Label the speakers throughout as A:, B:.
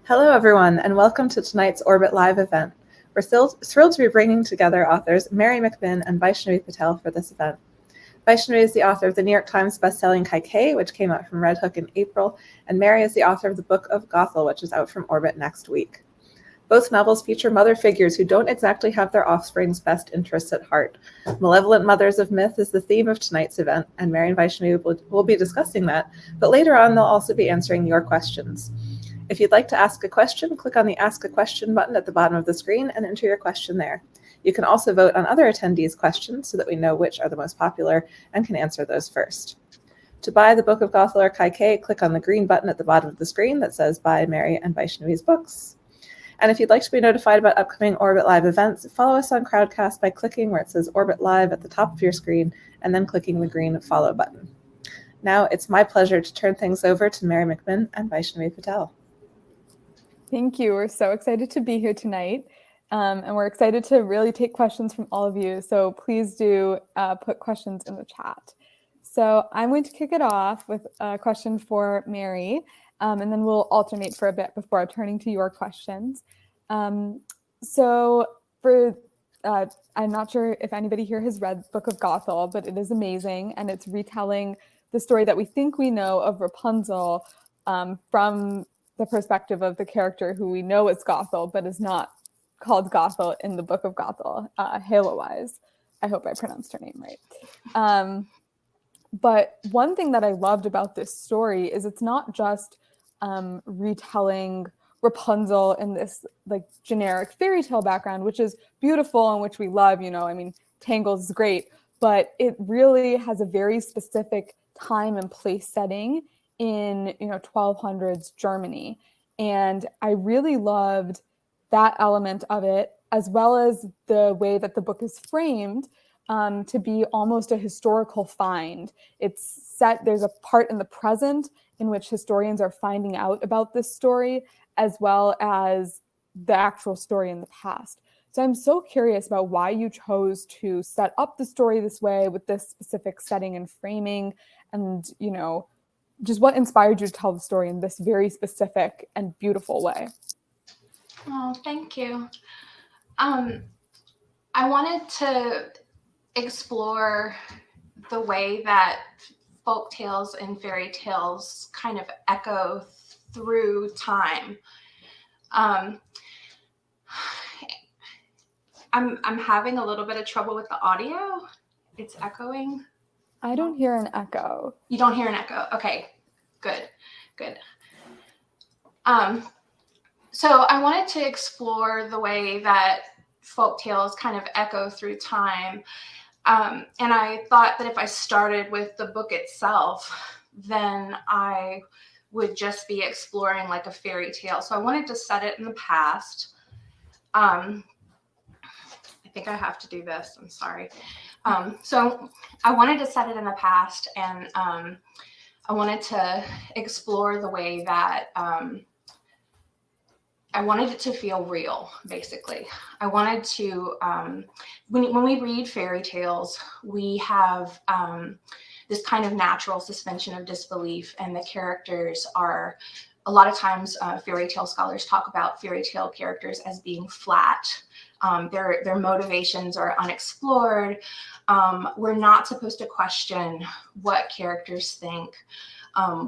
A: Hello, everyone, and welcome to tonight's Orbit Live event. We're thrilled to be bringing together authors Mary McMyne and Vaishnavi Patel for this event. Vaishnavi is the author of the New York Times bestselling Kaikeyi, which came out from Red Hook in April, and Mary is the author of the Book of Gothel, which is out from Orbit next week. Both novels feature mother figures who don't exactly have their offspring's best interests at heart. Malevolent mothers of myth is the theme of tonight's event, and Mary and Vaishnavi will be discussing that, but later on they'll also be answering your questions. If you'd like to ask a question, click on the Ask a Question button at the bottom of the screen and enter your question there. You can also vote on other attendees' questions so that we know which are the most popular and can answer those first. To buy the Book of Gothel or Kaikeyi, click on the green button at the bottom of the screen that says Buy Mary and Vaishnavi's Books. And if you'd like to be notified about upcoming Orbit Live events, follow us on Crowdcast by clicking where it says Orbit Live at the top of your screen and then clicking the green follow button. Now it's my pleasure to turn things over to Mary McMyne and Vaishnavi Patel.
B: Thank you. We're so excited to be here tonight. And we're excited to really take questions from all of you. So please do put questions in the chat. So I'm going to kick it off with a question for Mary, and then we'll alternate for a bit before turning to your questions. I'm not sure if anybody here has read Book of Gothel, but it is amazing. And it's retelling the story that we think we know of Rapunzel from the perspective of the character who we know is Gothel, but is not called Gothel in the Book of Gothel, Halo-wise. I hope I pronounced her name right. But one thing that I loved about this story is it's not just retelling Rapunzel in this like generic fairy tale background, which is beautiful and which we love, Tangled is great, but it really has a very specific time and place setting in 1200s Germany. And I really loved that element of it, as well as the way that the book is framed to be almost a historical find. There's a part in the present in which historians are finding out about this story, as well as the actual story in the past. So I'm so curious about why you chose to set up the story this way with this specific setting and framing, and just what inspired you to tell the story in this very specific and beautiful way.
C: Oh, thank you. I wanted to explore the way that folk tales and fairy tales kind of echo through time. I'm having a little bit of trouble with the audio. It's echoing.
B: I don't hear an echo.
C: You don't hear an echo? Okay, good. So I wanted to explore the way that folk tales kind of echo through time. And I thought that if I started with the book itself, then I would just be exploring like a fairy tale. So I wanted to set it in the past. I think I have to do this. I'm sorry. So I wanted to set it in the past, and I wanted to explore the way that I wanted it to feel real, basically. I wanted to, when we read fairy tales, we have this kind of natural suspension of disbelief, and the characters are, a lot of times fairy tale scholars talk about fairy tale characters as being flat. Their motivations are unexplored. We're not supposed to question what characters think,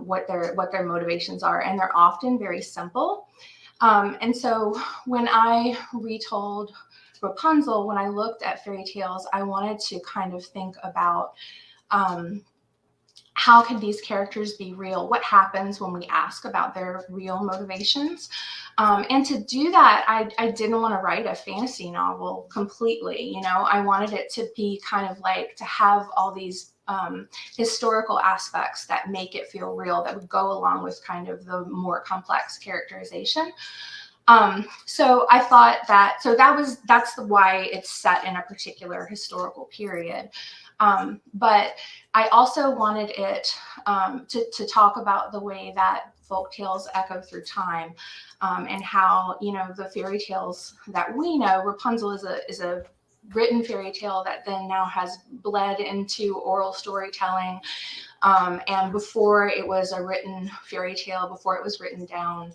C: what their motivations are, and they're often very simple. And so when I retold Rapunzel, when I looked at fairy tales, I wanted to kind of think about how can these characters be real? What happens when we ask about their real motivations? And to do that, I didn't want to write a fantasy novel completely. I wanted it to be kind of like to have all these historical aspects that make it feel real, that would go along with kind of the more complex characterization. So I thought that's why it's set in a particular historical period. But I also wanted it to talk about the way that folk tales echo through time, and how the fairy tales that we know, Rapunzel is a written fairy tale that then now has bled into oral storytelling. And before it was a written fairy tale, before it was written down,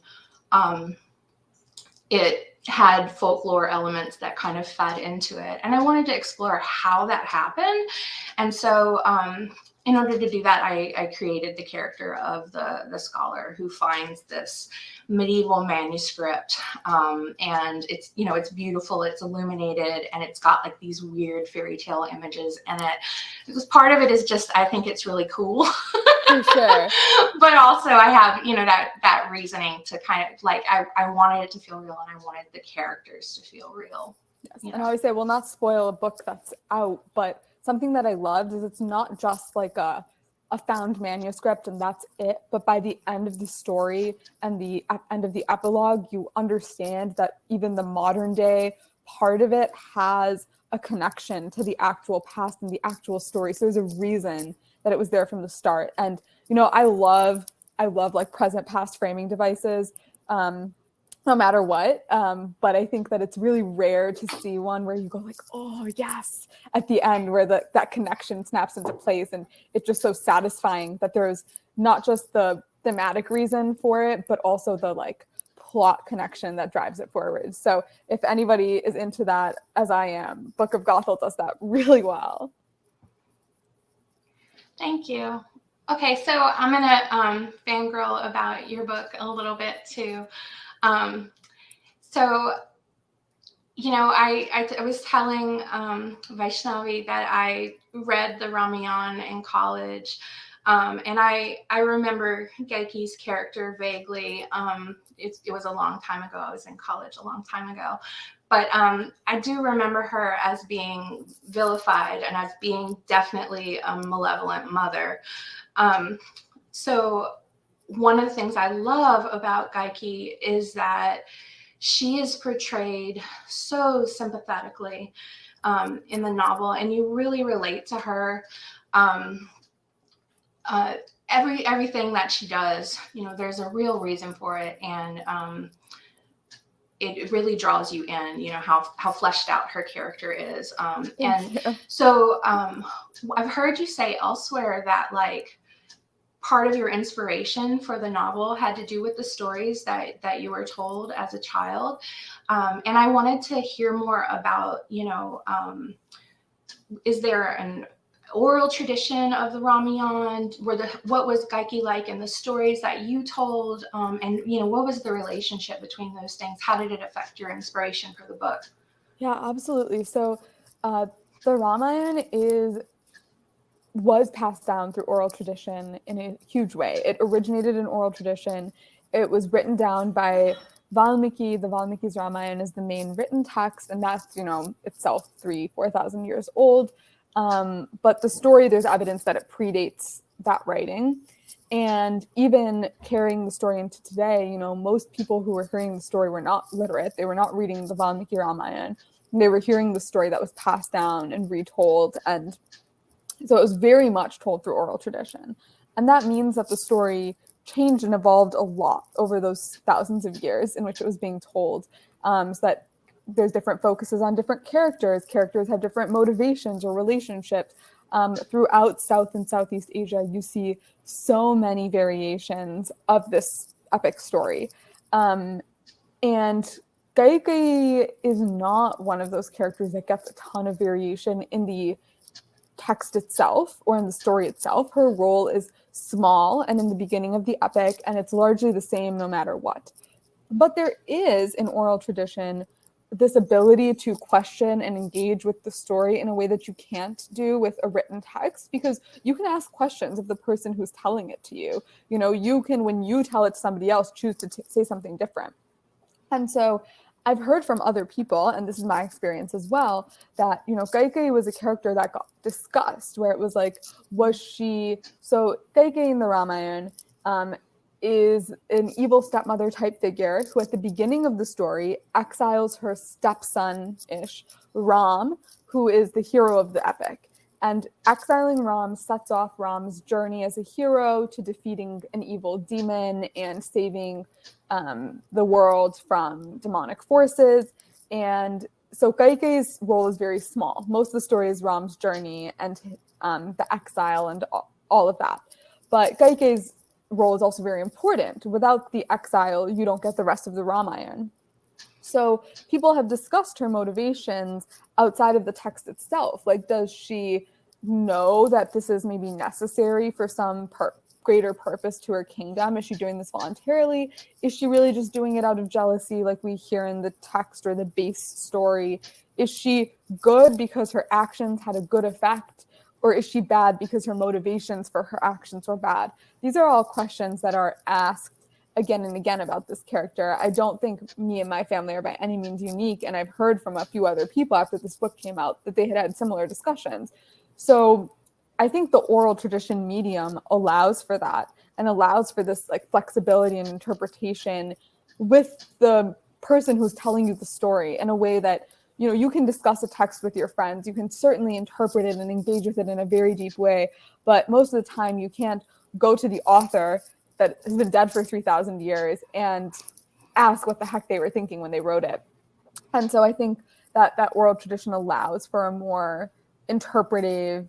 C: it had folklore elements that kind of fed into it. And I wanted to explore how that happened. And so in order to do that, I created the character of the scholar who finds this medieval manuscript. And it's, you know, it's beautiful, it's illuminated, and it's got like these weird fairy tale images in it. Because part of it is just, I think it's really cool.
B: For sure.
C: But also I have, you know, that reasoning to kind of like, I wanted it to feel real, and I wanted the characters to feel real.
B: Yes.
C: You know?
B: And I always say, we'll not spoil a book that's out, but something that I loved is it's not just like a found manuscript and that's it, but by the end of the story and the end of the epilogue, you understand that even the modern day part of it has a connection to the actual past and the actual story. So there's a reason that it was there from the start. And, you know, I love like present past framing devices, no matter what. But I think that it's really rare to see one where you go like, oh yes, at the end, where that connection snaps into place. And it's just so satisfying that there's not just the thematic reason for it, but also the like plot connection that drives it forward. So if anybody is into that, as I am, Book of Gothel does that really well.
C: Thank you. Okay, so I'm gonna fangirl about your book a little bit too. So, you know, I was telling Vaishnavi that I read the Ramayana in college, and I remember Geiki's character vaguely. It was a long time ago. I was in college a long time ago. But I do remember her as being vilified and as being definitely a malevolent mother. So one of the things I love about Geiki is that she is portrayed so sympathetically in the novel, and you really relate to her. Everything that she does, you know, there's a real reason for it, and it really draws you in, you know, how fleshed out her character is. And so I've heard you say elsewhere that like part of your inspiration for the novel had to do with the stories that you were told as a child. And I wanted to hear more about, you know, is there an oral tradition of the Ramayana? What was Geiki like in the stories that you told? And, you know, what was the relationship between those things? How did it affect your inspiration for the book?
B: Yeah, absolutely. So the Ramayana was passed down through oral tradition in a huge way. It originated in oral tradition. It was written down by Valmiki. The Valmiki's Ramayana is the main written text, and that's, you know, itself 3,000-4,000 years old. But the story, there's evidence that it predates that writing. And even carrying the story into today, you know, most people who were hearing the story were not literate. They were not reading the Valmiki Ramayana. They were hearing the story that was passed down and retold. And so it was very much told through oral tradition. And that means that the story changed and evolved a lot over those thousands of years in which it was being told. So that there's different focuses on different characters. Characters have different motivations or relationships. Throughout South and Southeast Asia, you see so many variations of this epic story. And Geiki is not one of those characters that gets a ton of variation in the text itself or in the story itself. Her role is small and in the beginning of the epic, and it's largely the same no matter what. But there is, in oral tradition, this ability to question and engage with the story in a way that you can't do with a written text, because you can ask questions of the person who's telling it to you. You know, you can, when you tell it to somebody else, choose to say something different. And so I've heard from other people, and this is my experience as well, that, you know, Geiki was a character that got discussed, where it was like, was she... So Geiki in the Ramayana is an evil stepmother type figure who at the beginning of the story exiles her stepson-ish, Ram, who is the hero of the epic. And exiling Ram sets off Ram's journey as a hero to defeating an evil demon and saving the world from demonic forces. And so Geiki's role is very small. Most of the story is Ram's journey and the exile and all of that. But Geiki's role is also very important. Without the exile, you don't get the rest of the Ramayana. So people have discussed her motivations outside of the text itself. Like, does she know that this is maybe necessary for some greater purpose to her kingdom? Is she doing this voluntarily? Is she really just doing it out of jealousy, like we hear in the text or the base story? Is she good because her actions had a good effect? Or is she bad because her motivations for her actions were bad? These are all questions that are asked again and again about this character. I don't think me and my family are by any means unique. And I've heard from a few other people after this book came out that they had similar discussions. So I think the oral tradition medium allows for that and allows for this like flexibility and interpretation with the person who's telling you the story in a way that, you know, you can discuss a text with your friends. You can certainly interpret it and engage with it in a very deep way. But most of the time you can't go to the author that has been dead for 3,000 years and ask what the heck they were thinking when they wrote it. And so I think that that oral tradition allows for a more interpretive,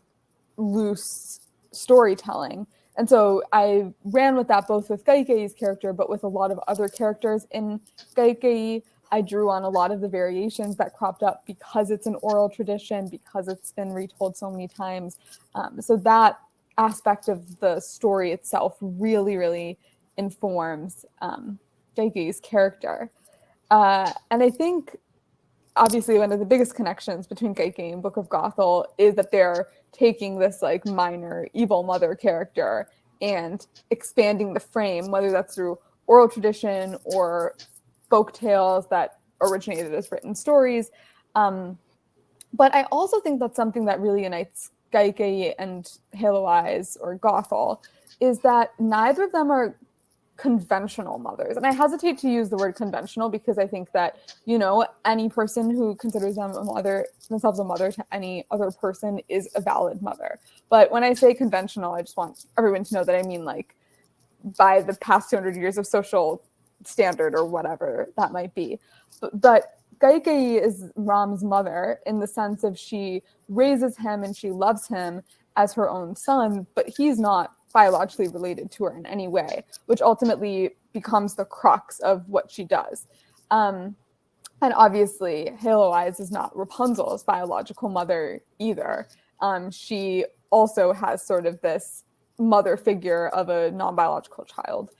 B: loose storytelling. And so I ran with that both with Kaikei's character, but with a lot of other characters in Kaikei. I drew on a lot of the variations that cropped up because it's an oral tradition, because it's been retold so many times. So that aspect of the story itself really, really informs Kaikei's character. And I think, obviously, one of the biggest connections between Kaikei and Book of Gothel is that they're taking this like minor evil mother character and expanding the frame, whether that's through oral tradition or folk tales that originated as written stories. But I also think that's something that really unites Kaikei and Halo Eyes or Gothel, is that neither of them are conventional mothers. And I hesitate to use the word conventional because I think that, you know, any person who considers themselves a mother to any other person is a valid mother. But when I say conventional, I just want everyone to know that I mean like by the past 200 years of social standard or whatever that might be. But Kaikei is Ram's mother in the sense of she raises him and she loves him as her own son, but he's not biologically related to her in any way, which ultimately becomes the crux of what she does. And obviously, Halo Eyes is not Rapunzel's biological mother either. She also has sort of this mother figure of a non-biological child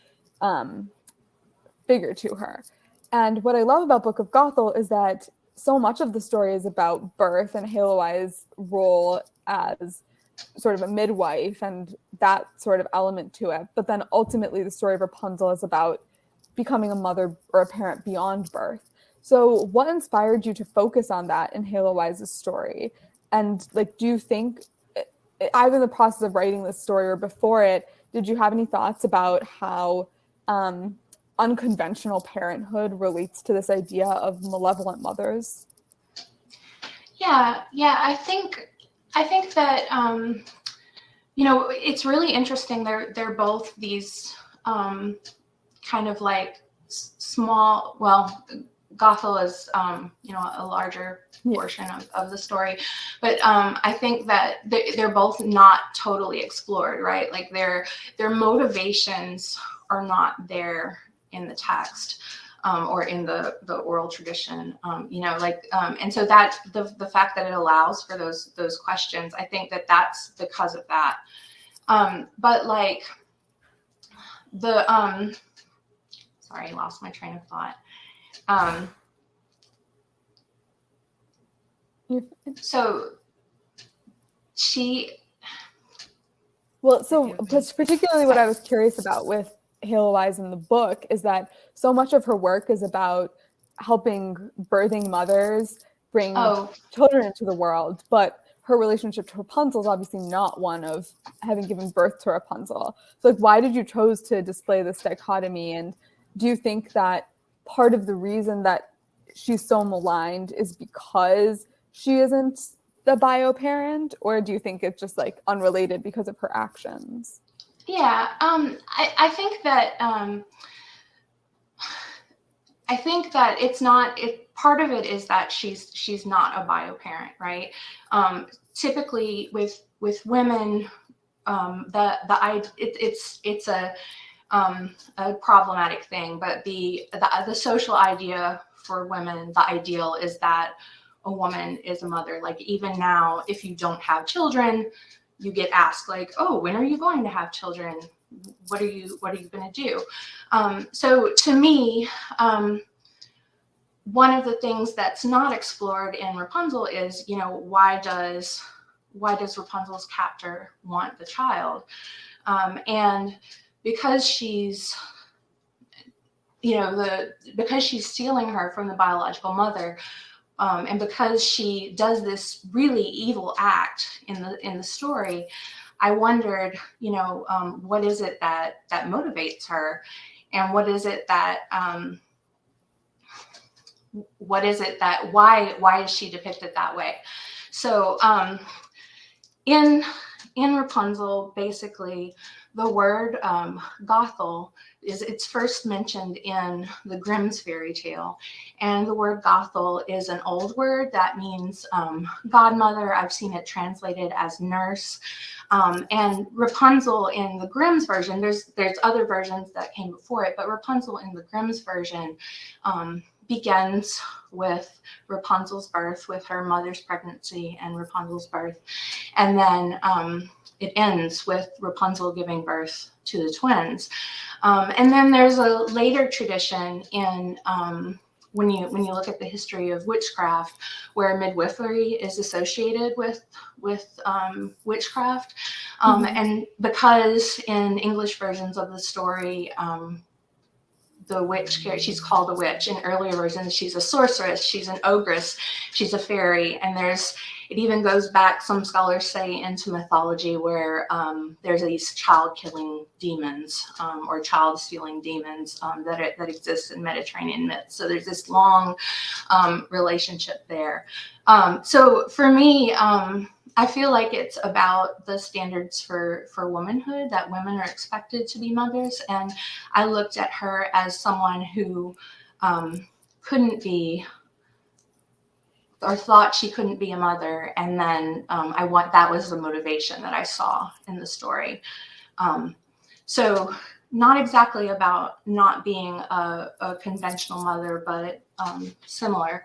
B: figure to her. And what I love about Book of Gothel is that so much of the story is about birth and Halo Eyes' role as sort of a midwife and that sort of element to it. But then ultimately the story of Rapunzel is about becoming a mother or a parent beyond birth. So what inspired you to focus on that in Halo Eyes' story? And like, do you think either in the process of writing this story or before it, did you have any thoughts about how unconventional parenthood relates to this idea of malevolent mothers?
C: Yeah, I think that you know, it's really interesting. They're both these kind of like small. Well, Gothel is you know, a larger portion of the story, but I think that they're both not totally explored, right? Like their motivations are not there in the text. Or in the oral tradition, you know, like, and so that the fact that it allows for those questions, I think that that's because of that. But like the sorry, I lost my train of thought. So
B: just particularly what I was curious about with Halo Eyes in the book is that so much of her work is about helping birthing mothers bring children into the world, but her relationship to Rapunzel is obviously not one of having given birth to Rapunzel. So like, why did you choose to display this dichotomy? And do you think that part of the reason that she's so maligned is because she isn't the bio parent, or do you think it's just like unrelated because of her actions?
C: Yeah, I think that it's not. Part of it is that she's not a bio parent, right? Typically, with women, it's a problematic thing, but the social idea for women, the ideal is that a woman is a mother. Like even now, if you don't have children, you get asked like, oh, when are you going to have children? What are you going to do? So to me, one of the things that's not explored in Rapunzel is, you know, why does Rapunzel's captor want the child? And because she's, you know, because she's stealing her from the biological mother, and because she does this really evil act in the story, I wondered, you know, what is it that motivates her, and why is she depicted that way? So in Rapunzel, basically, the word Gothel it's first mentioned in the Grimm's fairy tale, and the word Gothel is an old word that means godmother. I've seen it translated as nurse. And Rapunzel in the Grimm's version, there's other versions that came before it, but Rapunzel in the Grimm's version begins with Rapunzel's birth, with her mother's pregnancy and Rapunzel's birth. And then it ends with Rapunzel giving birth to the twins. And then there's a later tradition in when you look at the history of witchcraft, where midwifery is associated with witchcraft. And because in English versions of the story, the witch, she's called a witch. In earlier versions, she's a sorceress, she's an ogress, she's a fairy. And it even goes back, some scholars say, into mythology, where there's these child-killing demons or child-stealing demons that exist in Mediterranean myths. So there's this long relationship there. So for me, I feel like it's about the standards for womanhood, that women are expected to be mothers. And I looked at her as someone who couldn't be, or thought she couldn't be a mother. And then that was the motivation that I saw in the story. So not exactly about not being a conventional mother, but similar.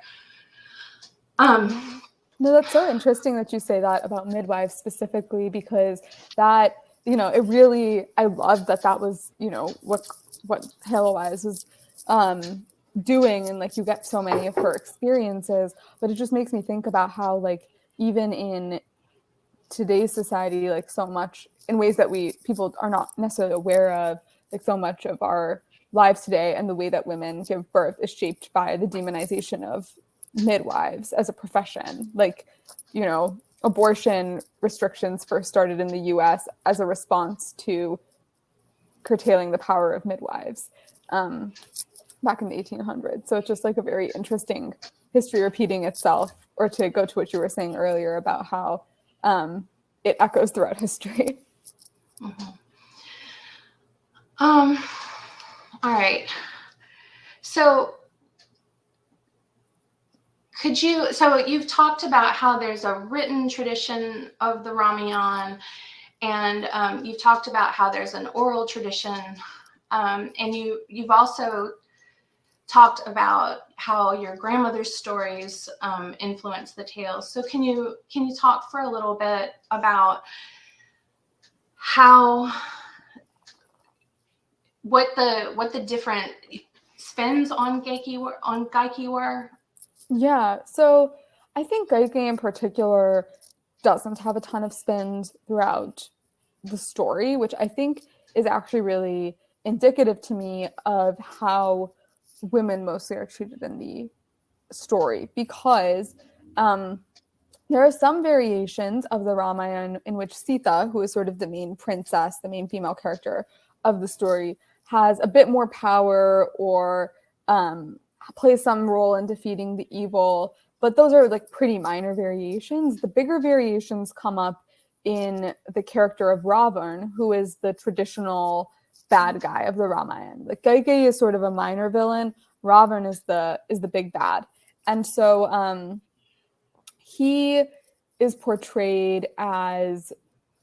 B: No, that's so interesting that you say that about midwives specifically, because that, you know, it really, I love that was, you know, what Halo-Wise was doing, and like you get so many of her experiences, but it just makes me think about how, like, even in today's society, like so much in ways that people are not necessarily aware of, like so much of our lives today and the way that women give birth is shaped by the demonization of midwives as a profession. Like, you know, abortion restrictions first started in the US as a response to curtailing the power of midwives back in the 1800s. So it's just like a very interesting history repeating itself, or to go to what you were saying earlier about how it echoes throughout history.
C: Mm-hmm. All right. So you've talked about how there's a written tradition of the Ramayana, and you've talked about how there's an oral tradition, and you've also talked about how your grandmother's stories influence the tales. So can you talk for a little bit about what the different spins on Geiki were?
B: Yeah, so I think Geiki in particular doesn't have a ton of spins throughout the story, which I think is actually really indicative to me of how women mostly are treated in the story, because there are some variations of the Ramayana in which Sita, who is sort of the main princess, the main female character of the story, has a bit more power or plays some role in defeating the evil. But those are like pretty minor variations. The bigger variations come up in the character of Ravan, who is the traditional bad guy of the Ramayana. Like Geiki is sort of a minor villain. Ravan is the big bad. And so he is portrayed as,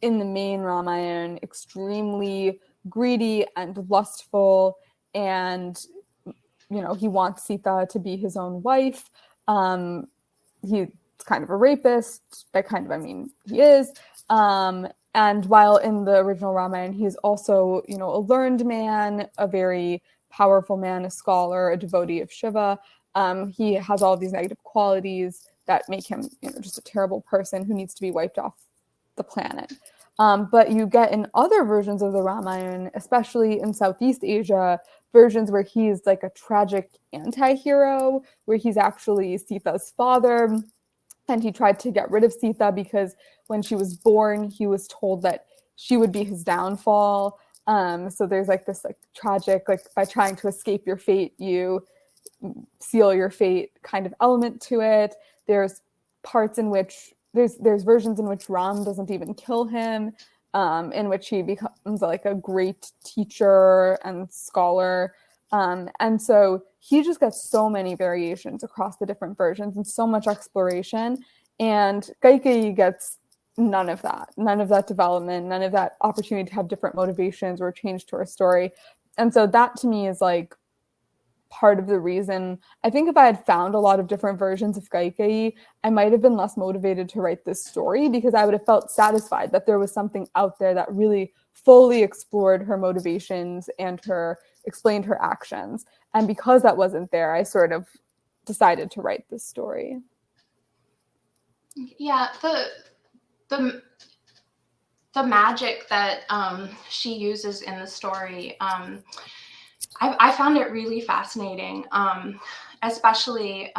B: in the main Ramayana, extremely greedy and lustful, and he wants Sita to be his own wife. He's kind of a rapist. I mean, he is. And while in the original Ramayana, he's also, a learned man, a very powerful man, a scholar, a devotee of Shiva. He has all of these negative qualities that make him, just a terrible person who needs to be wiped off the planet. But you get in other versions of the Ramayana, especially in Southeast Asia, versions where he's like a tragic anti-hero, where he's actually Sita's father. And he tried to get rid of Sita because when she was born, he was told that she would be his downfall. So there's like this like tragic, like by trying to escape your fate, you seal your fate kind of element to it. There's parts in which there's versions in which Ram doesn't even kill him, in which he becomes like a great teacher and scholar. And so he just gets so many variations across the different versions and so much exploration. And Kaikeyi gets none of that development, none of that opportunity to have different motivations or change to her story. And so that to me is like part of the reason. I think if I had found a lot of different versions of Kaikeyi, I might have been less motivated to write this story because I would have felt satisfied that there was something out there that really fully explored her motivations and explained her actions. And because that wasn't there, I sort of decided to write this story.
C: Yeah, the magic that she uses in the story, I found it really fascinating, especially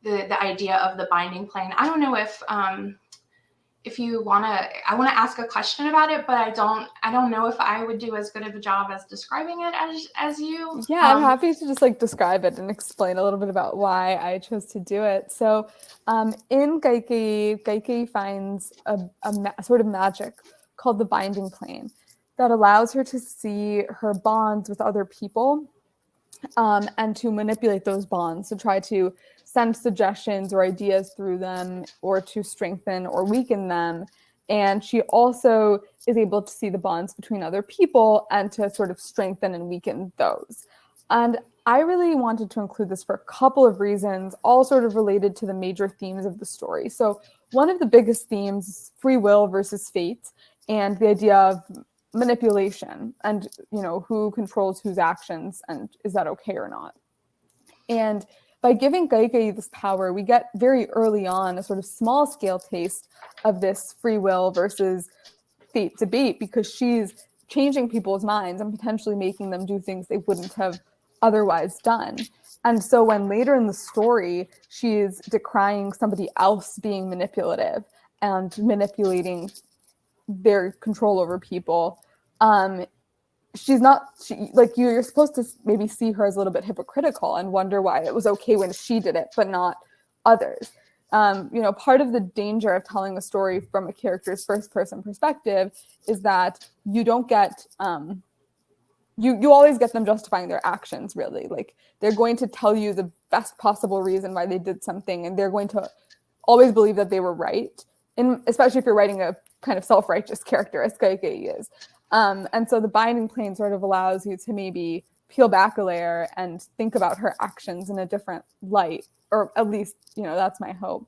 C: the idea of the binding plane. I don't know if you I want to ask a question about it, but I don't know if I would do as good of a job as describing it as you.
B: Yeah, I'm happy to just like describe it and explain a little bit about why I chose to do it. So in Kaikeyi finds a sort of magic called the binding plane that allows her to see her bonds with other people, and to manipulate those bonds, to try to send suggestions or ideas through them, or to strengthen or weaken them. And she also is able to see the bonds between other people and to sort of strengthen and weaken those. And I really wanted to include this for a couple of reasons, all sort of related to the major themes of the story. So one of the biggest themes is free will versus fate, and the idea of manipulation and who controls whose actions and is that okay or not. And by giving Kaikeyi this power, we get very early on a sort of small scale taste of this free will versus fate debate, because she's changing people's minds and potentially making them do things they wouldn't have otherwise done. And so when later in the story she's decrying somebody else being manipulative and manipulating their control over people, you're supposed to maybe see her as a little bit hypocritical and wonder why it was okay when she did it but not others. Part of the danger of telling a story from a character's first person perspective is that you don't get you always get them justifying their actions, really. Like, they're going to tell you the best possible reason why they did something, and they're going to always believe that they were right, and especially if you're writing a kind of self-righteous character, as Kaikeyi is. And so the binding plane sort of allows you to maybe peel back a layer and think about her actions in a different light, or at least, that's my hope.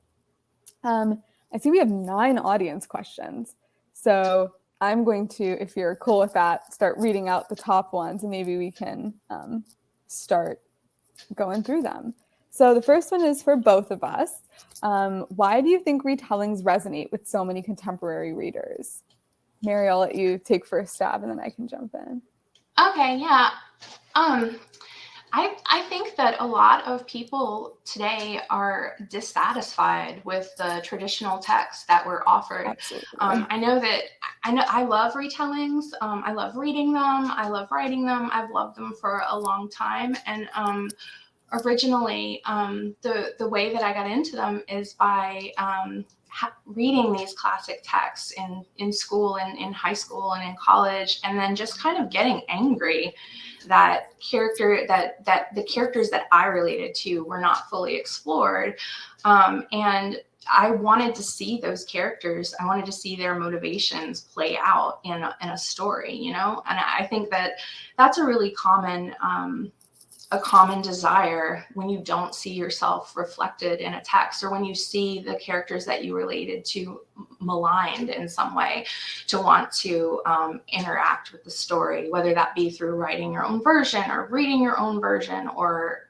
B: I see we have 9 audience questions. So I'm going to, if you're cool with that, start reading out the top ones, and maybe we can start going through them. So the first one is for both of us. Why do you think retellings resonate with so many contemporary readers? Mary, I'll let you take first stab, and then I can jump in.
C: Okay, yeah. I think that a lot of people today are dissatisfied with the traditional texts that were offered.
B: Absolutely.
C: I love retellings. I love reading them. I love writing them. I've loved them for a long time. And originally, the way that I got into them is by reading these classic texts in school and in high school and in college, and then just kind of getting angry that the characters that I related to were not fully explored. And I wanted to see those characters. I wanted to see their motivations play out in a story, and I think that that's a really common a common desire when you don't see yourself reflected in a text, or when you see the characters that you related to maligned in some way, to want to interact with the story, whether that be through writing your own version or reading your own version or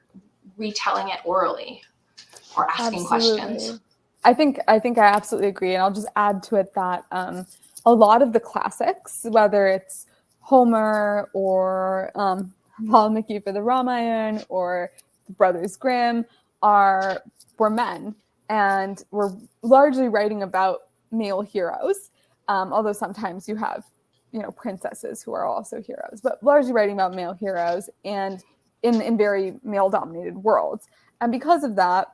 C: retelling it orally or asking questions.
B: I think I absolutely agree. And I'll just add to it that a lot of the classics, whether it's Homer or Valmiki for the Ramayana or the Brothers Grimm, were men and were largely writing about male heroes. Although sometimes you have, princesses who are also heroes, but largely writing about male heroes and in very male-dominated worlds. And because of that,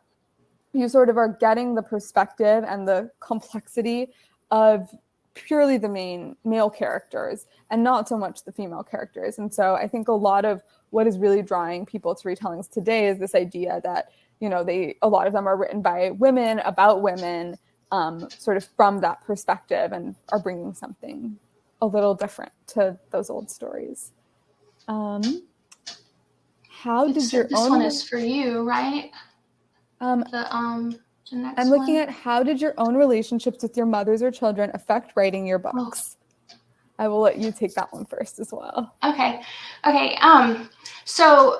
B: you sort of are getting the perspective and the complexity of purely the main male characters and not so much the female characters. And so I think a lot of what is really drawing people to retellings today is this idea that, a lot of them are written by women about women, sort of from that perspective, and are bringing something a little different to those old stories. This
C: one is for you, right? The next
B: I'm looking at, how did your own relationships with your mothers or children affect writing your books? Oh. I will let you take that one first as well.
C: Okay. So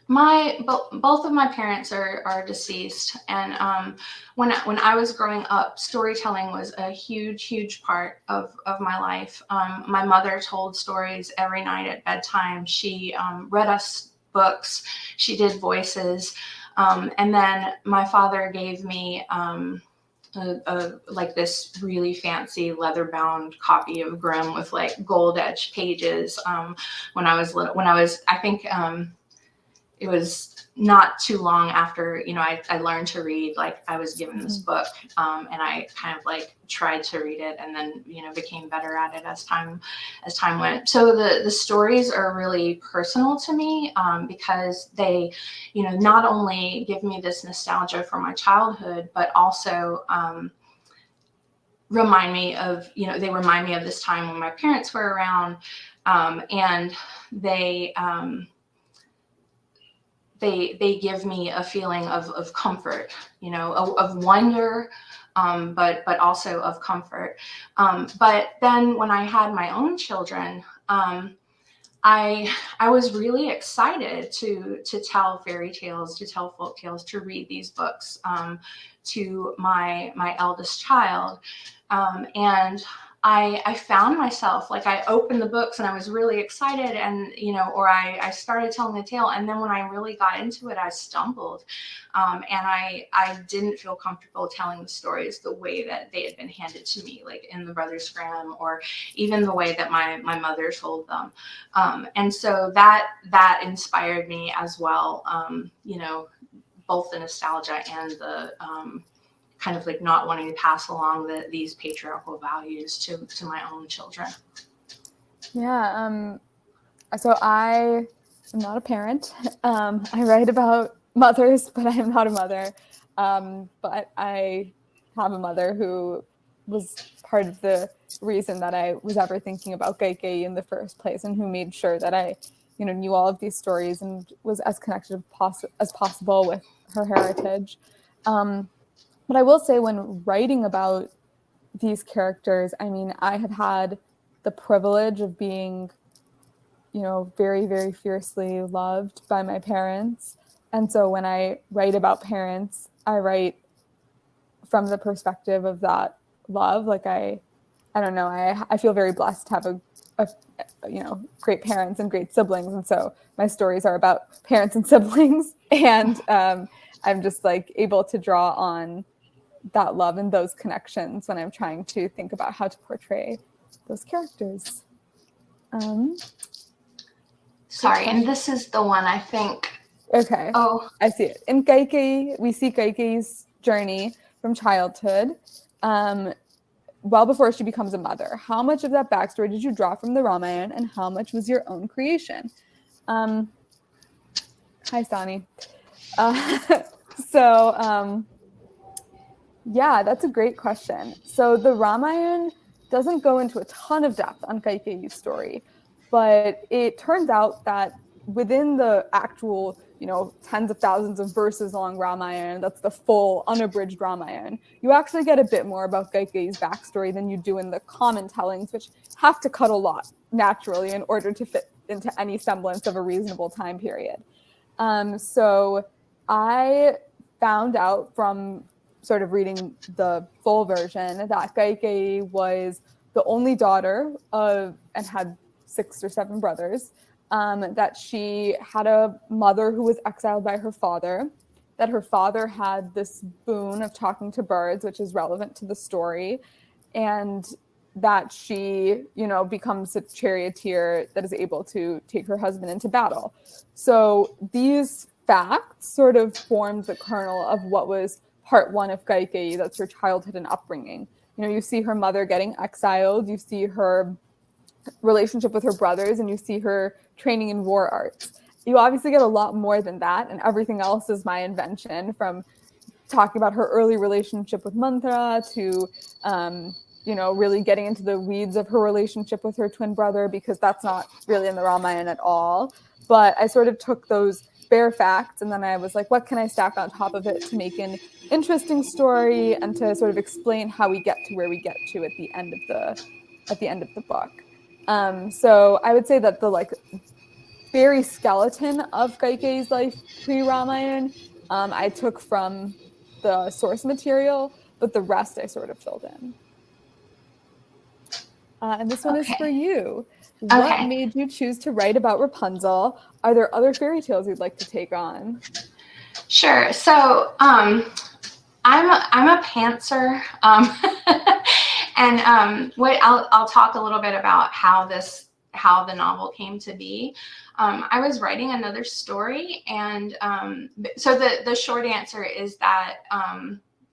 C: both of my parents are deceased, and when I was growing up, storytelling was a huge part of my life. My mother told stories every night at bedtime. She read us books. She did voices. And then my father gave me like this really fancy leather-bound copy of Grimm with like gold-edged pages when I was little. I think it was not too long after, I learned to read, like I was given this book, and I kind of like tried to read it, and then, became better at it as time went. So the stories are really personal to me, because they, not only give me this nostalgia for my childhood, but also remind me of this time when my parents were around, and they give me a feeling of comfort, of wonder, but also of comfort. But then when I had my own children, I was really excited to tell fairy tales, to tell folk tales, to read these books to my eldest child, and I found myself, like, I opened the books and I was really excited, and or I started telling the tale, and then when I really got into it, I stumbled, and I didn't feel comfortable telling the stories the way that they had been handed to me, like in the Brothers Grimm, or even the way that my mother told them, and so that inspired me as well, both the nostalgia and the kind of like not wanting to pass along these patriarchal values to my own children.
B: Yeah. So I am not a parent. I write about mothers, but I am not a mother. But I have a mother who was part of the reason that I was ever thinking about Geikei in the first place, and who made sure that I, knew all of these stories and was as connected as possible with her heritage. But I will say, when writing about these characters, I have had the privilege of being, very, very fiercely loved by my parents. And so when I write about parents, I write from the perspective of that love. Like I don't know, I feel very blessed to have a great parents and great siblings. And so my stories are about parents and siblings. And I'm just like able to draw on that love and those connections when I'm trying to think about how to portray those characters.
C: Sorry, and this is the one I think.
B: Okay.
C: Oh,
B: I see it. In Geikei, we see Geikei's journey from childhood, well before she becomes a mother. How much of that backstory did you draw from the Ramayana, and how much was your own creation? Hi, Sani. Yeah, that's a great question. So the Ramayana doesn't go into a ton of depth on Geikei's story, but it turns out that within the actual, tens of thousands of verses long Ramayana, that's the full unabridged Ramayana, you actually get a bit more about Kaikeyi's backstory than you do in the common tellings, which have to cut a lot naturally in order to fit into any semblance of a reasonable time period. So I found out from sort of reading the full version that Kaikeyi was the only daughter of, and had 6 or 7 brothers, that she had a mother who was exiled by her father, that her father had this boon of talking to birds, which is relevant to the story, and that she, becomes a charioteer that is able to take her husband into battle. So these facts sort of formed the kernel of what was part 1 of Kaikeyi, that's her childhood and upbringing. You see her mother getting exiled, you see her relationship with her brothers, and you see her training in war arts. You obviously get a lot more than that, and everything else is my invention, from talking about her early relationship with Mantra to really getting into the weeds of her relationship with her twin brother, because that's not really in the Ramayana at all. But I sort of took those bare facts, and then I was like, what can I stack on top of it to make an interesting story and to sort of explain how we get to where we get to at the end of the book. So I would say that the very skeleton of Kaikeyi's life pre-Ramayana, I took from the source material, but the rest I sort of filled in. And this one is for you. What made you choose to write about Rapunzel? Are there other fairy tales you'd like to take on?
C: Sure. So I'm a pantser, and I'll talk a little bit about how the novel came to be. I was writing another story, and so the short answer is that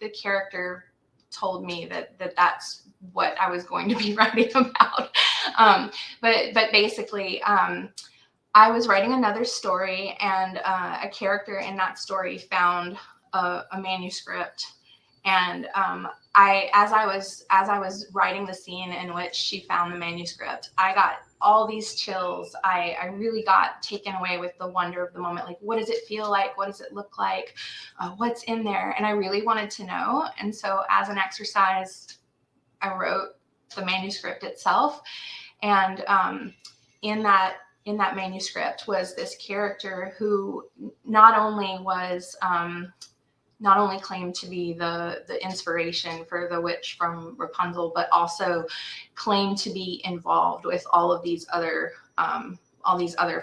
C: the character told me that that's what I was going to be writing about. But basically, I was writing another story, and a character in that story found a manuscript, and as I was writing the scene in which she found the manuscript, I got all these chills. I really got taken away with the wonder of the moment. Like, what does it feel like? What does it look like? What's in there? And I really wanted to know. And so as an exercise, I wrote the manuscript itself. And in that manuscript was this character who not only claimed to be the inspiration for the witch from Rapunzel, but also claimed to be involved with all these other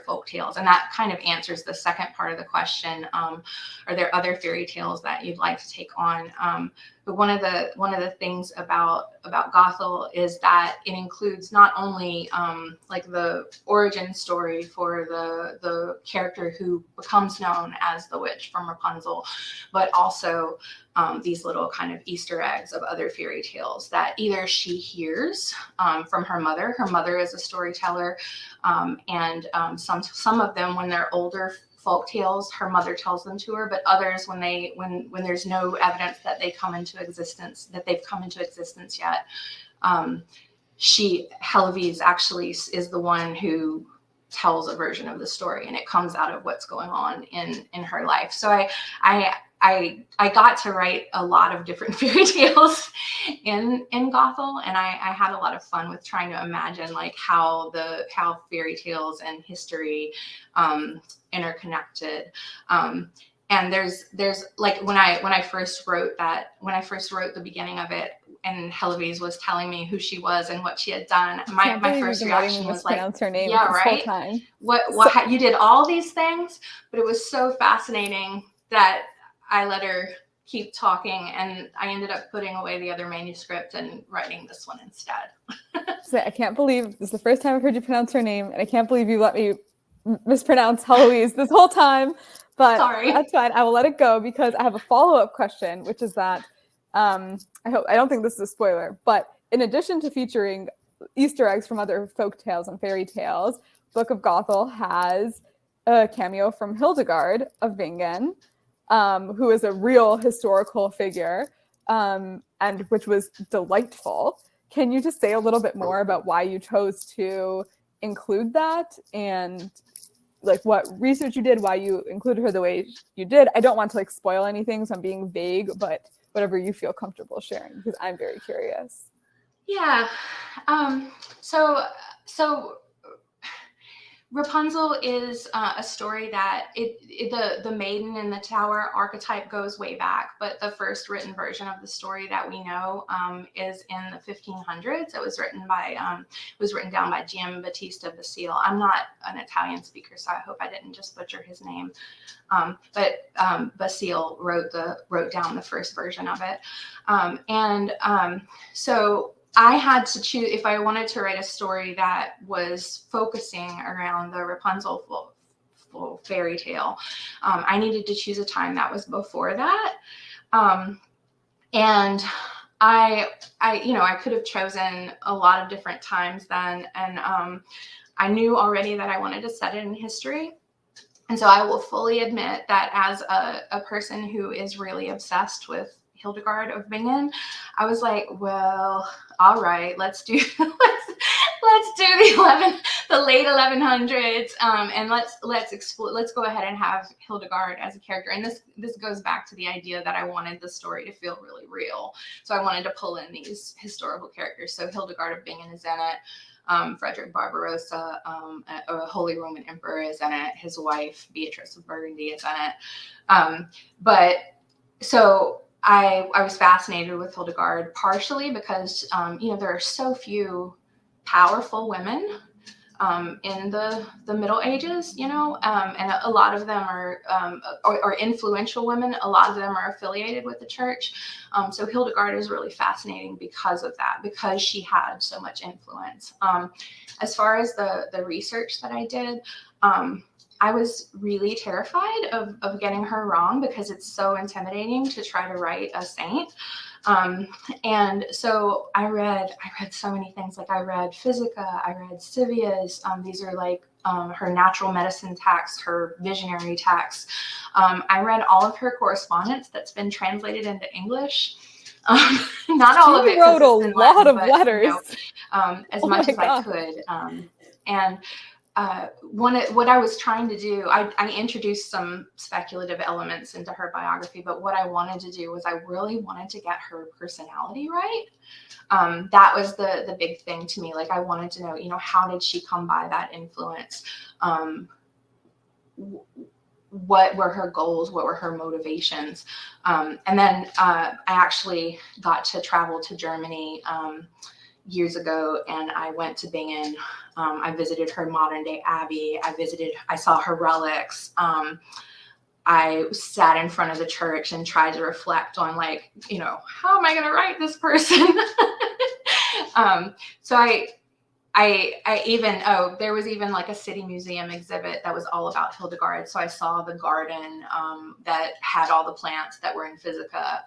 C: folk tales. And that kind of answers the second part of the question. Are there other fairy tales that you'd like to take on? But one of the things about Gothel is that it includes not only the origin story for the character who becomes known as the witch from Rapunzel, but also these little kind of Easter eggs of other fairy tales that either she hears from her mother. Her mother is a storyteller, and some of them, when they're older folk tales, her mother tells them to her, but others, when there's no evidence that they've come into existence yet, Helivis actually is the one who tells a version of the story, and it comes out of what's going on in her life. So I got to write a lot of different fairy tales in Gothel, and I had a lot of fun with trying to imagine how fairy tales and history interconnected. And there's when I first wrote the beginning of it, and Helivis was telling me who she was and what she had done, my first reaction was
B: her name
C: yeah, right.
B: Time.
C: What you did all these things, but it was so fascinating that I let her keep talking, and I ended up putting away the other manuscript and writing this one instead.
B: So I can't believe this is the first time I've heard you pronounce her name, and I can't believe you let me mispronounce Helivis this whole time. But
C: sorry.
B: That's fine. I will let it go, because I have a follow-up question, which is that I don't think this is a spoiler, but in addition to featuring Easter eggs from other folk tales and fairy tales, Book of Gothel has a cameo from Hildegard of Bingen, who is a real historical figure, and which was delightful. Can you just say a little bit more about why you chose to include that, and like what research you did, why you included her the way you did. I don't want to like spoil anything, so I'm being vague, but whatever you feel comfortable sharing, because I'm very curious.
C: Yeah. So Rapunzel is a story that the maiden in the tower archetype goes way back, but the first written version of the story that we know is in the 1500s. It was written down by Giambattista Basile. I'm not an Italian speaker, so I hope I didn't just butcher his name. But Basile wrote down the first version of it, so I had to choose if I wanted to write a story that was focusing around the Rapunzel fairy tale. I needed to choose a time that was before that, and I could have chosen a lot of different times then, and I knew already that I wanted to set it in history. And so I will fully admit that as a person who is really obsessed with Hildegard of Bingen, I was like, well, all right, let's do the late 1100s, and let's go ahead and have Hildegard as a character. And this goes back to the idea that I wanted the story to feel really real. So I wanted to pull in these historical characters. So Hildegard of Bingen is in it. Frederick Barbarossa, a Holy Roman Emperor, is in it. His wife, Beatrice of Burgundy, is in it. But so I was fascinated with Hildegard, partially because, there are so few powerful women in the Middle Ages, and a lot of them are influential women. A lot of them are affiliated with the church. So Hildegard is really fascinating because of that, because she had so much influence. As far as the research that I did, I was really terrified of getting her wrong, because it's so intimidating to try to write a saint. And so I read so many things. Like I read Physica, I read Civia's. These are like her natural medicine texts, her visionary texts. I read all of her correspondence that's been translated into English. Not all of it.
B: She wrote a lot of letters.
C: As much as I could. And what I was trying to do, I introduced some speculative elements into her biography, but what I wanted to do was I really wanted to get her personality right. That was the big thing to me. Like I wanted to know, how did she come by that influence? What were her goals? What were her motivations? And then I actually got to travel to Germany years ago, and I went to Bingen. I visited her modern day abbey. I saw her relics. I sat in front of the church and tried to reflect on how am I going to write this person? So I even, there was even like a city museum exhibit that was all about Hildegard. So I saw the garden that had all the plants that were in Physica.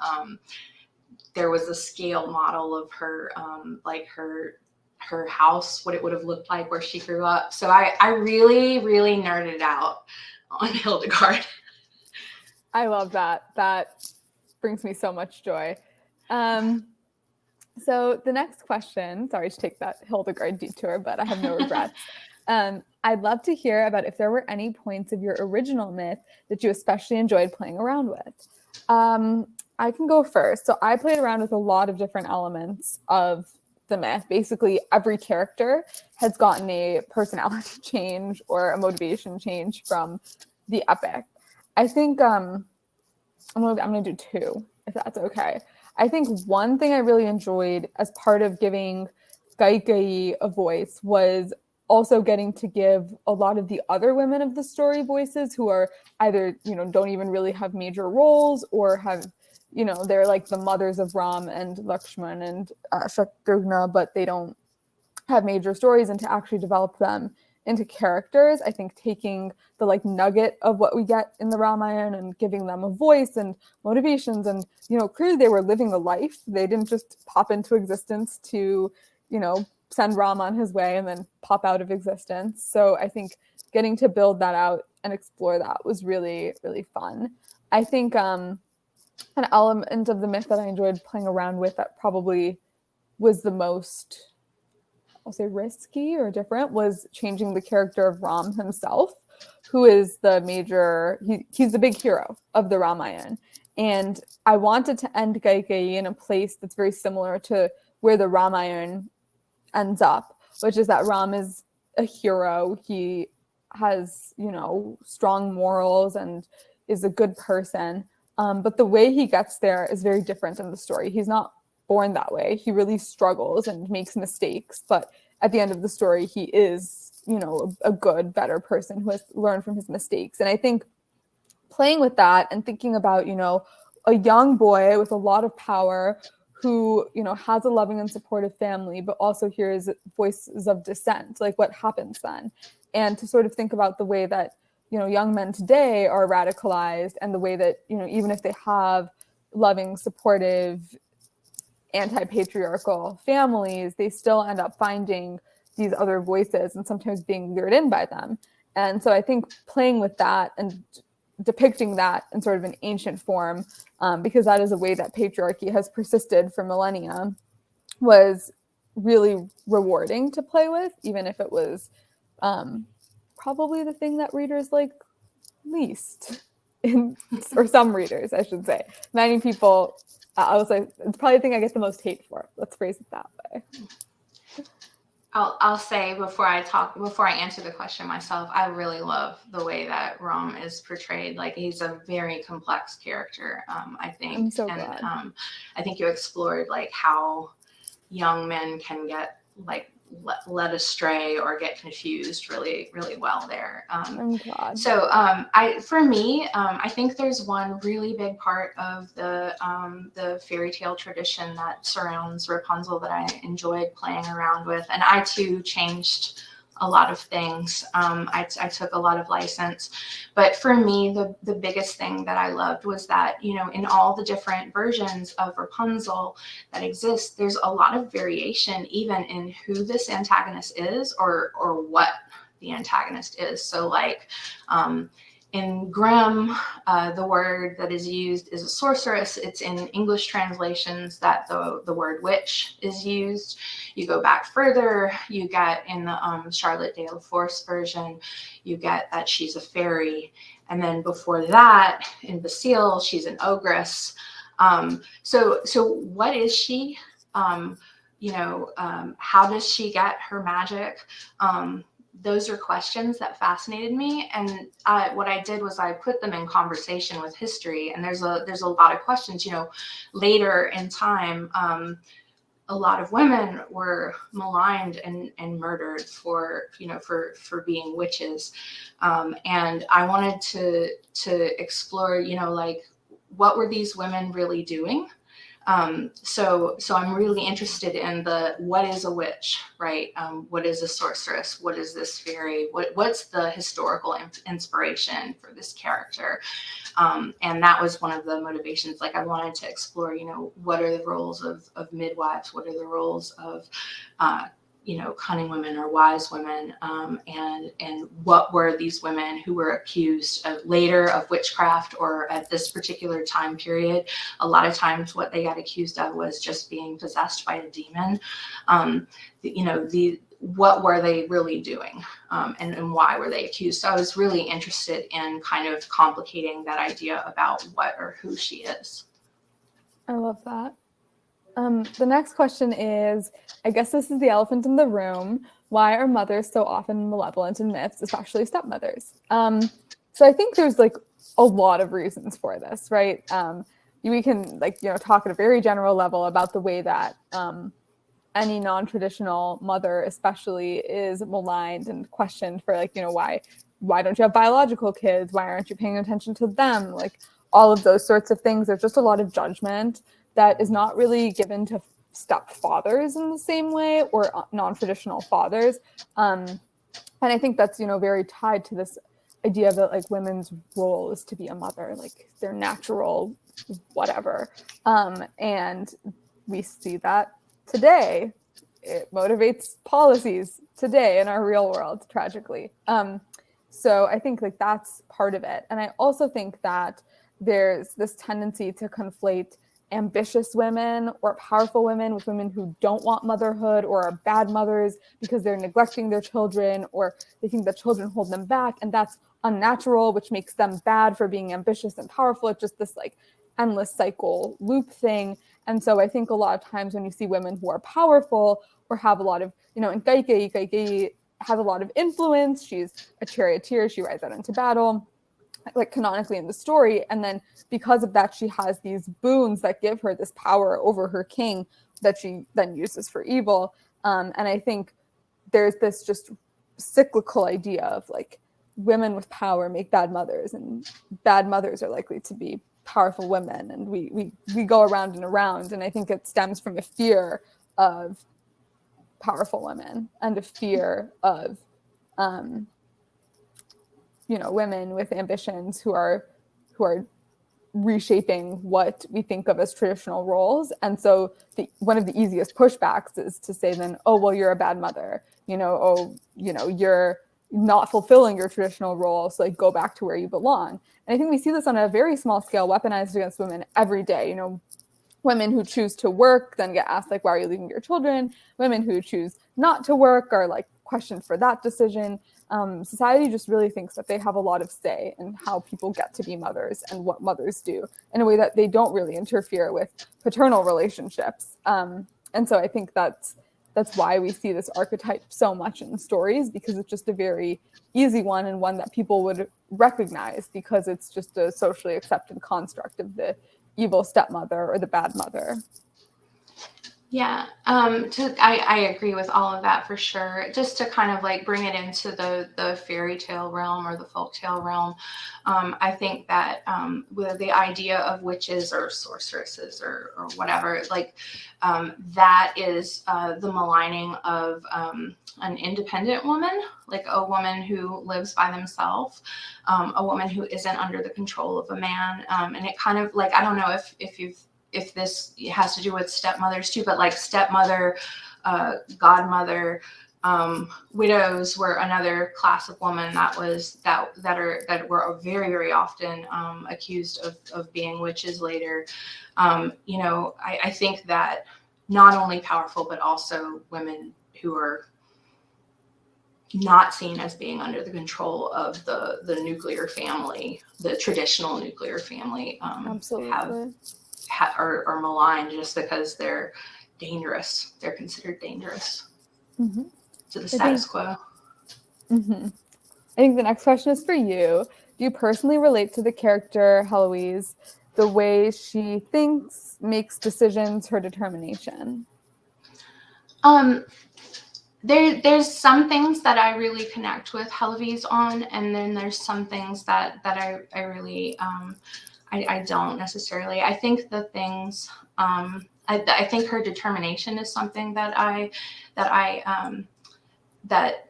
C: There was a scale model of her, her house, what it would have looked like where she grew up. So I really, really nerded out on Hildegard.
B: I love that. That brings me so much joy. So the next question, sorry to take that Hildegard detour, but I have no regrets. I'd love to hear about if there were any points of your original myth that you especially enjoyed playing around with. I can go first. So I played around with a lot of different elements of the myth. Basically, every character has gotten a personality change or a motivation change from the epic. I think I'm gonna do two, if that's okay. I think one thing I really enjoyed as part of giving Gaikai a voice was also getting to give a lot of the other women of the story voices who are either, don't even really have major roles, or have, they're like the mothers of Ram and Lakshman and Shatrughna, but they don't have major stories, and to actually develop them into characters. I think taking the nugget of what we get in the Ramayana and giving them a voice and motivations, and clearly they were living a life. They didn't just pop into existence to send Ram on his way and then pop out of existence. So I think getting to build that out and explore that was really, really fun. I think an element of the myth that I enjoyed playing around with that probably was the most, I'll say, risky or different, was changing the character of Ram himself. who is the major, he's the big hero of the Ramayana. And I wanted to end Kaikeyi in a place that's very similar to where the Ramayana ends up, which is that Ram is a hero. He has, strong morals and is a good person. But the way he gets there is very different in the story. He's not born that way. He really struggles and makes mistakes. But at the end of the story, he is, a good, better person who has learned from his mistakes. And I think playing with that and thinking about, a young boy with a lot of power who, has a loving and supportive family, but also hears voices of dissent, like what happens then? And to sort of think about the way that, young men today are radicalized, and the way that, even if they have loving, supportive, anti-patriarchal families, they still end up finding these other voices and sometimes being lured in by them. And so I think playing with that and depicting that in sort of an ancient form, because that is a way that patriarchy has persisted for millennia, was really rewarding to play with, even if it was probably the thing that readers like least, or some readers, I should say. Many people, I was like, it's probably the thing I get the most hate for. Let's phrase it that way.
C: I'll say before I answer the question myself, I really love the way that Ram is portrayed. Like, he's a very complex character, I think.
B: I'm so glad.
C: I think you explored like how young men can get like led astray or get confused really, really well there.
B: I'm glad.
C: So for me, I think there's one really big part of the fairy tale tradition that surrounds Rapunzel that I enjoyed playing around with. And I too changed a lot of things. I took a lot of license, but for me, the biggest thing that I loved was that, in all the different versions of Rapunzel that exist, there's a lot of variation, even in who this antagonist is or what the antagonist is. So like, in Grimm, the word that is used is a sorceress. It's in English translations that the word witch is used. You go back further, you get in the Charlotte de la Force version, you get that she's a fairy. And then before that, in Basile, she's an ogress. So what is she? How does she get her magic? Those are questions that fascinated me, and what I did was I put them in conversation with history. And there's a lot of questions. Later in time, a lot of women were maligned and murdered for being witches, and I wanted to explore, like, what were these women really doing? So I'm really interested in what is a witch, right? What is a sorceress? What is this fairy? What's the historical inspiration for this character? And that was one of the motivations. Like, I wanted to explore, what are the roles of midwives? What are the roles of, cunning women or wise women? And what were these women who were accused later of witchcraft, or at this particular time period? A lot of times what they got accused of was just being possessed by a demon. What were they really doing? And why were they accused? So I was really interested in kind of complicating that idea about what or who she is.
B: I love that. The next question is, I guess this is the elephant in the room. Why are mothers so often malevolent in myths, especially stepmothers? So I think there's like a lot of reasons for this, right? We can talk at a very general level about the way that any non-traditional mother especially is maligned and questioned for why don't you have biological kids? Why aren't you paying attention to them? Like, all of those sorts of things. There's just a lot of judgment that is not really given to stepfathers in the same way, or non-traditional fathers. And I think that's, very tied to this idea that like women's role is to be a mother, like their natural whatever. And we see that today. It motivates policies today in our real world, tragically. So I think like that's part of it. And I also think that there's this tendency to conflate ambitious women or powerful women with women who don't want motherhood or are bad mothers because they're neglecting their children, or they think that children hold them back, and that's unnatural, which makes them bad for being ambitious and powerful. It's just this like endless cycle loop thing. And so I think a lot of times when you see women who are powerful or have a lot of, and Kaikeyi has a lot of influence. She's a charioteer. She rides out into battle, like canonically in the story. And then because of that, she has these boons that give her this power over her king that she then uses for evil. And I think there's this just cyclical idea of like women with power make bad mothers, and bad mothers are likely to be powerful women. And we go around and around. And I think it stems from a fear of powerful women and a fear of, women with ambitions who are reshaping what we think of as traditional roles. And so one of the easiest pushbacks is to say then, oh, well, you're a bad mother, you're not fulfilling your traditional role, so like go back to where you belong. And I think we see this on a very small scale weaponized against women every day. Women who choose to work then get asked like, why are you leaving your children? Women who choose not to work are like questioned for that decision. Society just really thinks that they have a lot of say in how people get to be mothers and what mothers do in a way that they don't really interfere with paternal relationships. And so I think that's why we see this archetype so much in stories, because it's just a very easy one, and one that people would recognize because it's just a socially accepted construct of the evil stepmother or the bad mother.
C: Yeah, I agree with all of that for sure. Just to kind of like bring it into the fairy tale realm or the folktale realm, I think that with the idea of witches or sorceresses or whatever, like that is the maligning of an independent woman, like a woman who lives by themselves, a woman who isn't under the control of a man, and it kind of like, I don't know if this has to do with stepmothers too, but like stepmother, godmother, widows were another class of women that were very, very often accused of being witches later. I think that not only powerful, but also women who are not seen as being under the control of the nuclear family, the traditional nuclear family,
B: Absolutely.
C: are maligned just because they're dangerous. They're considered dangerous to the status quo.
B: I think the next question is for you. Do you personally relate to the character Heloise, the way she thinks, makes decisions, her determination?
C: There's some things that I really connect with Heloise on, and then there's some things that I really I don't necessarily. I think the things I think her determination is something that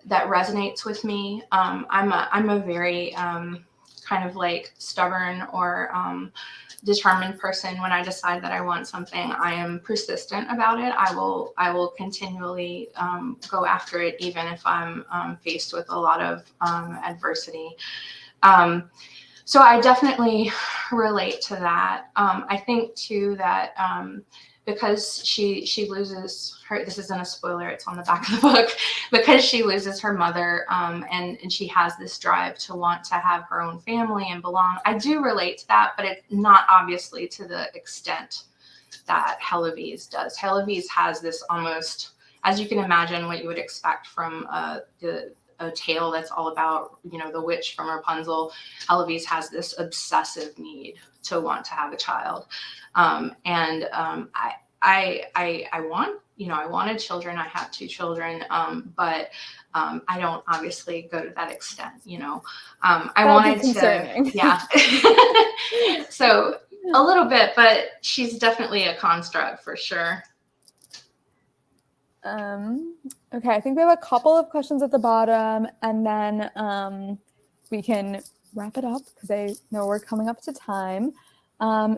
C: resonates with me. I'm a very kind of like stubborn or determined person. When I decide that I want something, I am persistent about it. I will continually go after it, even if I'm faced with a lot of adversity. So I definitely relate to that. I think too that because she loses her, this isn't a spoiler, it's on the back of the book, because she loses her mother and she has this drive to want to have her own family and belong. I do relate to that, but it's not obviously to the extent that Heloise does. Heloise has this almost, as you can imagine, what you would expect from a tale that's all about, the witch from Rapunzel. Heloise has this obsessive need to want to have a child. I wanted children. I have 2 children, but I don't obviously go to that extent, I wanted to, yeah. So a little bit, but she's definitely a construct for sure.
B: Okay, I think we have a couple of questions at the bottom, and then we can wrap it up because I know we're coming up to time.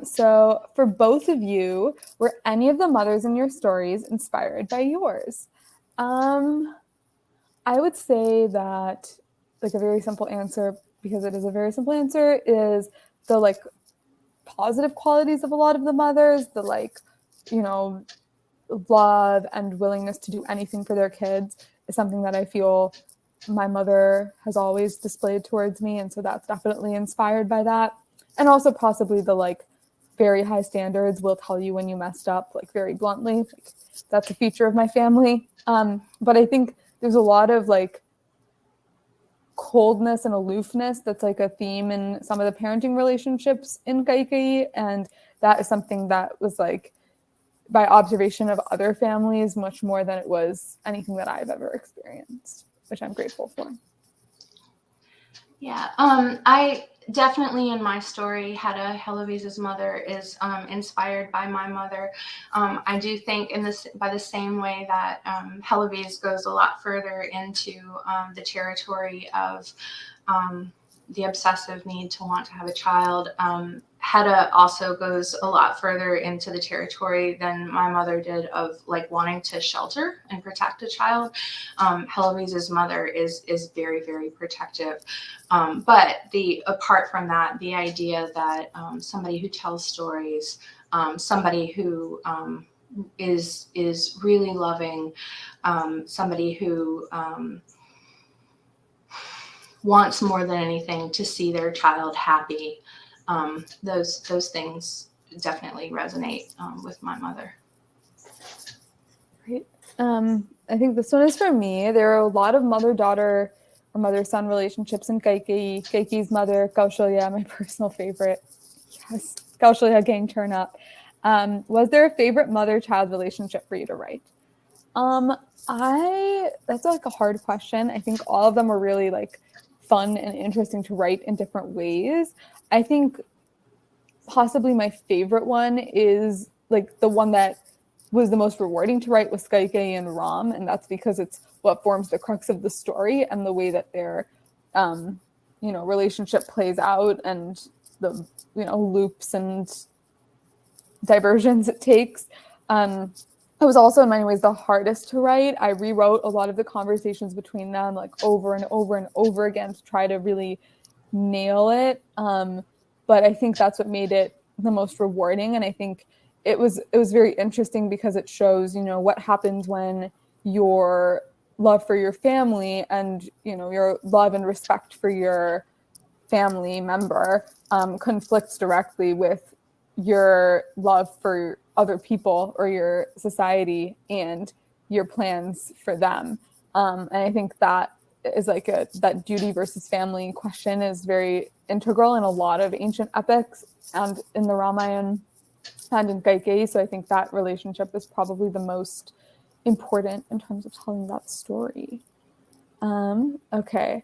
B: So for both of you, were any of the mothers in your stories inspired by yours? I would say that like a very simple answer, because it is a very simple answer, is the like positive qualities of a lot of the mothers, the like, you know, love and willingness to do anything for their kids is something that I feel my mother has always displayed towards me. And so that's definitely inspired by that. And also possibly the like very high standards, will tell you when you messed up, like very bluntly. Like, that's a feature of my family. But I think there's a lot of like coldness and aloofness that's like a theme in some of the parenting relationships in Kaikai. And that is something that was like, by observation of other families, much more than it was anything that I've ever experienced, which I'm grateful for.
C: Yeah, I definitely in my story had a Heloise's mother is inspired by my mother. I do think in this by the same way that Heloise goes a lot further into the territory of the obsessive need to want to have a child. Hedda also goes a lot further into the territory than my mother did of like wanting to shelter and protect a child. Heloise's mother is very, very protective. But apart from that, the idea that somebody who tells stories, somebody who is really loving, somebody who wants more than anything to see their child happy. Those things definitely resonate with my mother.
B: Great. I think this one is for me. There are a lot of mother-daughter or mother-son relationships in Kaikai. Kaikai's mother, Kaushalya, my personal favorite. Yes, Kaushalya gang turn up. Was there a favorite mother-child relationship for you to write? That's like a hard question. I think all of them were really like fun and interesting to write in different ways. I think possibly my favorite one is like the one that was the most rewarding to write was Kaikai and Ram, and that's because it's what forms the crux of the story and the way that their relationship plays out and the loops and diversions it takes. It was also in many ways the hardest to write. I rewrote a lot of the conversations between them like over and over and over again to try to really nail it. But I think that's what made it the most rewarding. And I think it was very interesting because it shows, what happens when your love for your family and, your love and respect for your family member conflicts directly with your love for other people or your society and your plans for them. And I think that is like that duty versus family question is very integral in a lot of ancient epics and in the Ramayana and in Kaikai. So I think that relationship is probably the most important in terms of telling that story. Okay.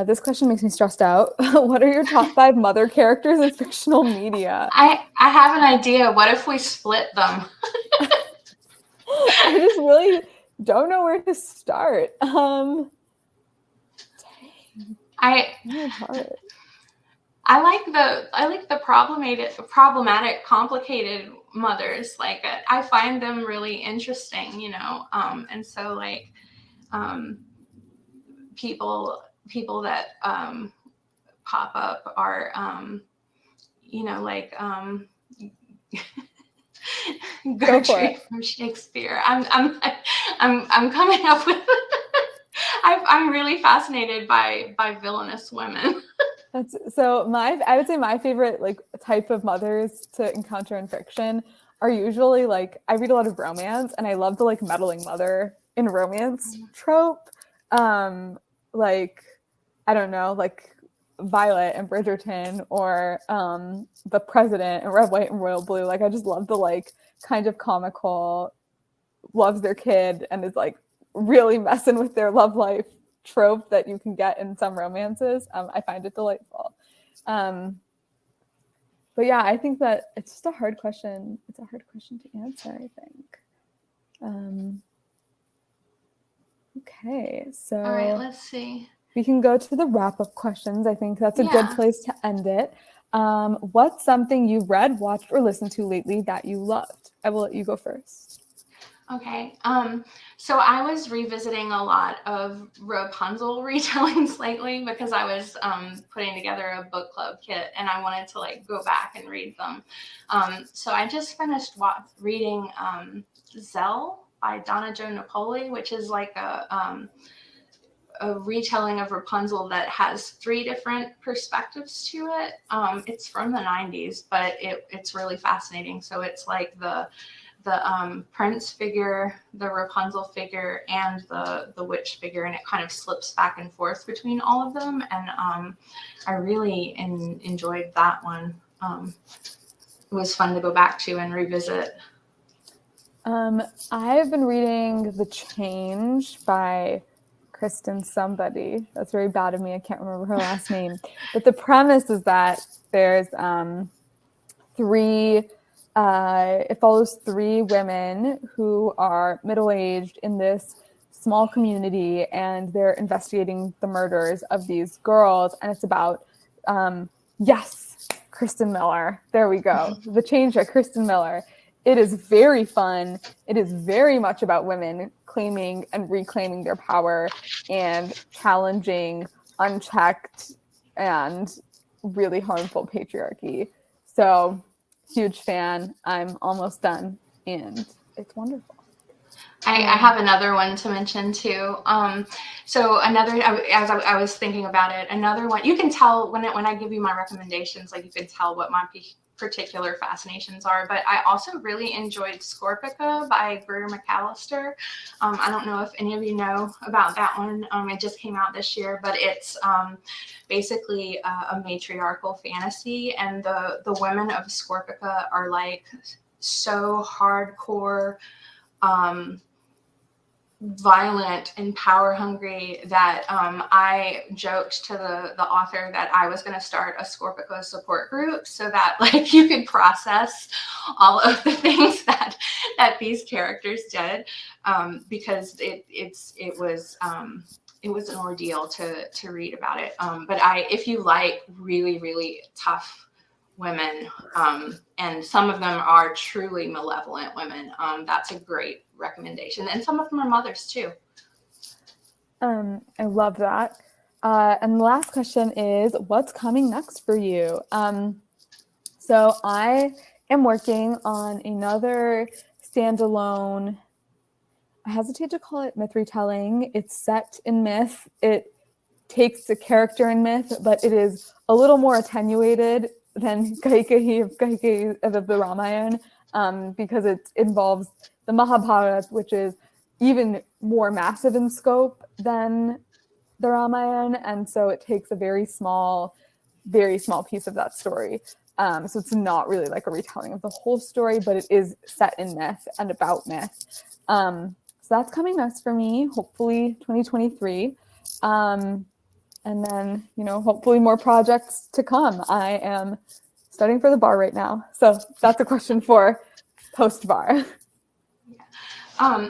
B: This question makes me stressed out. What are your top 5 mother characters in fictional media?
C: I have an idea. What if we split them?
B: I just really don't know where to start.
C: I like the problematic, complicated mothers. Like I find them really interesting, and so like people that pop up are Gertrude from Shakespeare. I'm coming up with I'm really fascinated by villainous women.
B: I would say my favorite like type of mothers to encounter in fiction are usually like, I read a lot of romance and I love the like meddling mother in romance trope. Like, I don't know, like Violet and Bridgerton or the president in Red, White, and Royal Blue. Like, I just love the like kind of comical, loves their kid and is like really messing with their love life trope that you can get in some romances. I find it delightful. But yeah, I think that it's just a hard question. It's a hard question to answer, I think. Okay, so
C: all right, let's see.
B: We can go to the wrap-up questions. I think that's a good place to end it. What's something you've read, watched, or listened to lately that you loved? I will let you go first.
C: Okay. So I was revisiting a lot of Rapunzel retellings lately because I was putting together a book club kit and I wanted to like go back and read them. So I just finished reading Zell by Donna Jo Napoli, which is like a retelling of Rapunzel that has 3 different perspectives to it. It's from the 90s, but it's really fascinating. So it's like the prince figure, the Rapunzel figure, and the witch figure, and it kind of slips back and forth between all of them. And I really enjoyed that one. It was fun to go back to and revisit.
B: I've been reading The Change by Kristen somebody. That's very bad of me. I can't remember her last name. But the premise is that there's it follows 3 women who are middle-aged in this small community, and they're investigating the murders of these girls. And it's about, yes, Kristen Miller. There we go. The Change by Kristen Miller. It is very fun. It is very much about women claiming and reclaiming their power and challenging unchecked and really harmful patriarchy. So, huge fan. I'm almost done, and it's wonderful.
C: I have another one to mention too. So another, as I was thinking about it, another one, you can tell when I give you my recommendations, like you can tell what my particular fascinations are, but I also really enjoyed Scorpica by Greer McAllister. I don't know if any of you know about that one. It just came out this year, but it's basically a matriarchal fantasy, and the women of Scorpica are like so hardcore, violent and power hungry that I joked to the author that I was going to start a Scorpico support group so that like you could process all of the things that these characters did, because it was an ordeal to read about it. But if you like really, really tough women, and some of them are truly malevolent women, that's a great recommendation. And some of them are mothers too.
B: I love that. And the last question is, what's coming next for you? So I am working on another standalone, I hesitate to call it myth retelling. It's set in myth. It takes a character in myth, but it is a little more attenuated than Kaikeyi of the Ramayana, because it involves the Mahabharata, which is even more massive in scope than the Ramayana, and so it takes a very small piece of that story. So it's not really like a retelling of the whole story, but it is set in myth and about myth. So that's coming next for me, hopefully 2023. And then, hopefully more projects to come. I am studying for the bar right now. So that's a question for post-bar.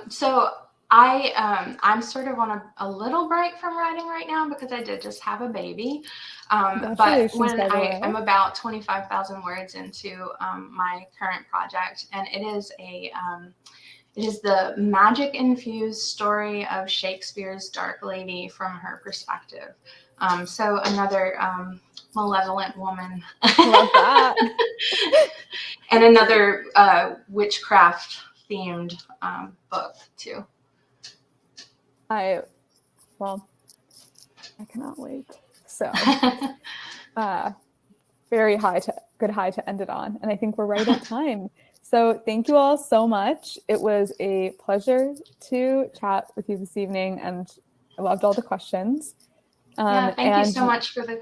C: So I'm sort of on a little break from writing right now because I did just have a baby. But when I'm about 25,000 words into my current project, and it is the magic-infused story of Shakespeare's Dark Lady from her perspective. So another malevolent woman.
B: Love that.
C: And another witchcraft-themed book, too.
B: I cannot wait. So, very good high to end it on. And I think we're right at time. So thank you all so much. It was a pleasure to chat with you this evening, and I loved all the questions.
C: Thank you so much for the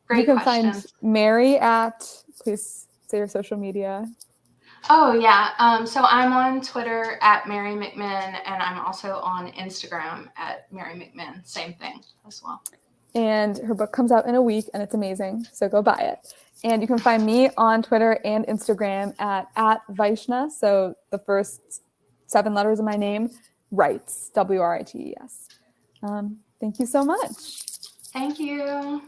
C: great questions.
B: You can find Mary please say your social media.
C: Oh, yeah. So I'm on Twitter at Mary McMyne, and I'm also on Instagram at Mary McMyne. Same thing as well.
B: And her book comes out in a week, and it's amazing. So go buy it. And you can find me on Twitter and Instagram at Vaishna. So the first 7 letters of my name, Writes, WRITES. Thank you so much.
C: Thank you.